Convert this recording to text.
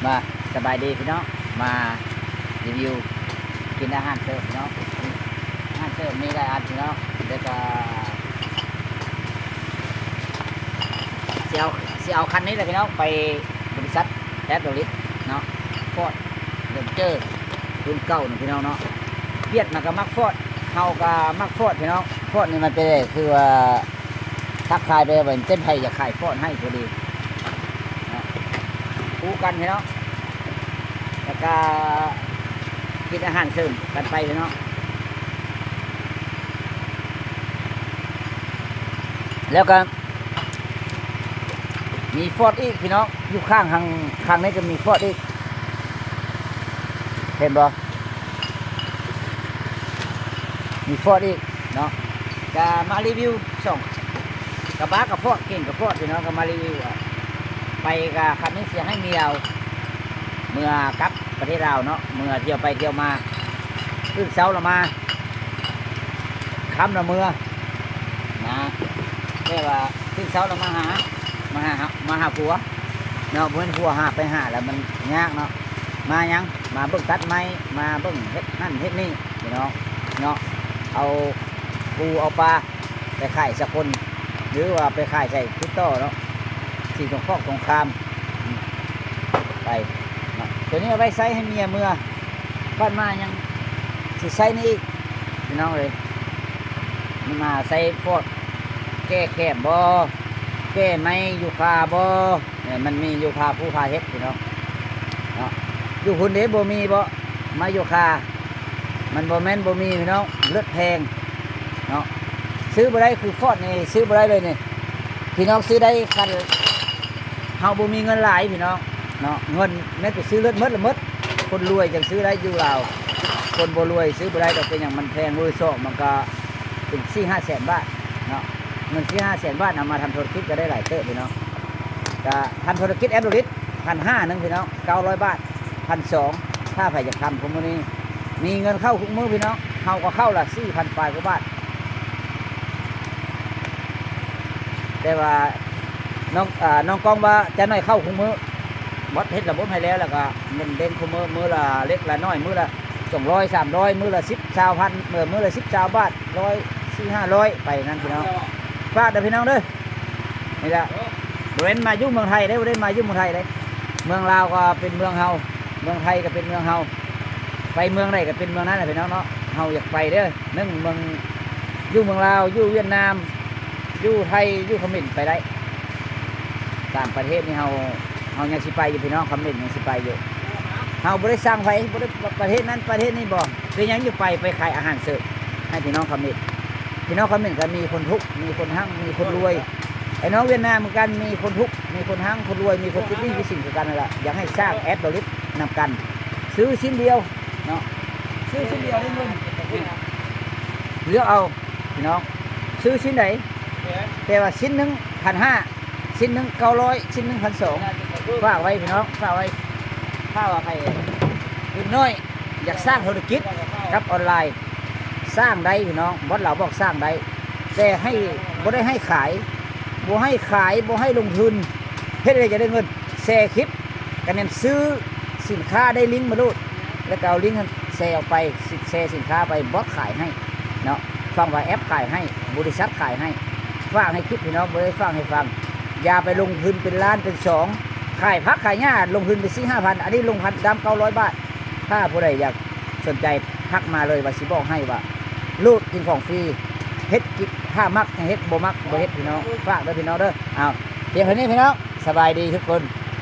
มาสบายดีพี่น้องมารีวิวกินอาหารเสิร์ฟพี่น้องอาหารเสิร์ฟมีหลายอันพี่น้องเดี๋ยวก็เอาคันนี้เลยพี่น้องไปบริษัทแอดโดลิสเนาะฟอดเริ่มเจอรุ่นเก่าหนึ่งพี่น้องเนาะเวียดมันก็มักฟอดเฮาก็มักฟอดพี่น้องฟอดนี่มันเป็นคือว่าทักทายไปเหมือนเต้นไทยอยากขายฟอดให้พอดีคู่กันพี่น้องแล้วก็กินอาหารเสริมกันไปพี่น้องแล้วก็มีฟอดอีกพี่น้องอยู่ข้างนี้ก็มีฟอดอีกเห็นบ่มีฟอดอีกเนาะจะมารีวิวส่งกระบะกับฟอดเก่งกับฟอดพี่น้องก็มารีวิวไปกับคันนี้เสียให้เมียวเมื่อกลับประเทศเราเนาะเมื่อเที่ยวไปเที่ยวมาขึ้นเสาละมาค้ำละเมื่อนะเรียกว่าขึ้นเสาละมาหาผัวเนาะเพื่อนผัวหาไปหาแล้วมันยากเนาะมายังมาเบิ่งตัดไม้มาเบิ่งเฮ็ดนั่นเฮ็ดนี่พี่น้องเนาะเอาปูเอาปลาไปขายสกุลหรือว่าไปขายใส่พิตโต้เนาะสีสงครามไปตัวนี้เอาไว้ใช้ให้เมียเมื่อบ้านมายังสิใช้นี่อีกพี่น้องเลยมันมาใส่พวกแก้แคบบ่แก้ไม้ยูคาบ่เนี่ยมันมียูคาผู้พาเฮ็ดพี่น้องเนาะอยู่คนเดียวบ่มีบ่ไม้ยูคามันบ่แม่นบ่มีพี่น้องเลือดแพงเนาะซื้อบ่ได้คือฟอดนี่ซื้อบ่ได้เลยนี่พี่น้องซื้อได้คันเฮาบ่มีเงินหลายพี่น้องเนาะเงินแม้ไปซื้อเลือดมดละมดคนรวยจังซื้อได้อยู่ลาวคนบ่รวยซื้อบ่ได้ดอกเป็นอย่างมันแพงมือสองมันก็เป็น 4-5 แสนบาทเนาะเงิน 4-5 แสนบาทเอามาทำธุรกิจก็ได้หลายเติบพี่น้องก็ทำธุรกิจแอปโรลิส1,500นึงพี่น้อง900 บาท 1,200ถ้าใครอยากทำผมวันนี้มีเงินเข้าทุกมื้อพี่น้องเฮาก็เข้าละ 4,000 ปลายกว่าบาทแต่ว่าน้องกองว่าจะน้อยเข้าทุกมื้อบดเฮ็ดระบบให้แล้วแล้วก็เงินเด้งคุมื้อละเล็กละน้อยมื้อละ200 300มื้อละ10 20,000มื้อละ10 20 บาท100 400 500ไปนั่นพี่น้องฝากเด้อพี่น้องเด้อนี่แหละเว้นมาอยู่เมืองไทยได้บ่ได้มาอยู่เมืองไทยได้เมืองลาวก็เป็นเมืองเฮาเมืองไทยก็เป็นเมืองเฮาไปเมืองใดก็เป็นเมืองนั้นแหละพี่น้องเนาะเฮาอยากไปเด้อนึงเมืองอยู่เมืองลาวอยู่เวียดนามอยู่ไทยอยู่เขมรไปได้ต่างประเทศนี่เฮายังสิไปอยู่พี่น้องคำนึงยังสิไปอยู่เฮาบ่ได้สร้างไว้บ่ได้ประเทศนั้นประเทศนี้บ่เป็นหยังอยู่ไปขายอาหารเสริมให้พี่น้องคำนึงพี่น้องคำนึงก็มีคนทุกข์มีคนหั่งมีคนรวยไอ้น้องเวียดนามเหมือนกันมีคนทุกข์มีคนหั่งคนรวยมีคนติดหนี้มีสิ่งคือกันนั่นแหละอยากให้สร้างแอดโดลิสนำกันซื้อชิ้นเดียวเนาะซื้อชิ้นเดียวได้เงินเลือกเอาพี่น้องซื้อชิ้นไหนแต่ว่าชิ้นหนึ่ง1,500ชิ้นหนึ่ง900ชิ้นหนึ่ง1,200ฝากไว้พี่น้องฝากไว้ถ้าว่าใครรุ่นน้อยอยากสร้างธุรกิจกับออนไลน์สร้างได้พี่น้องบอสเราบอกสร้างได้แต่ให้บ่ได้ให้ขายบ่ให้ลงทุนเฮ็ดอะไรจะได้เงินแชร์คลิปกันเนี่ยซื้อสินค้าได้ลิงก์มาดูแล้วก็เอาลิงก์แชร์ออกไปแชร์สินค้าไปบอสขายให้เนาะฟังว่าแอปขายให้บริษัทขายให้ฟังให้คลิปพี่น้องบ่ได้ฟังให้ฟังอย่าไปลงทุนเป็นล้านเป็น2ขายพักขายหญ้าลงทุนไป4-5,000อันนี้ลงดำ900 บาทถ้าผู้ใดอยากสนใจทักมาเลยว่าสิบอกให้ว่าลูดกินของฟรีเฮ็ดกินถ้ามักเฮ็ดบ่มักบ่เฮ็ดพี่น้องฝากเด้อพี่น้องเด้อเอาเพียงเท่านี้พี่น้องสบายดีทุกคน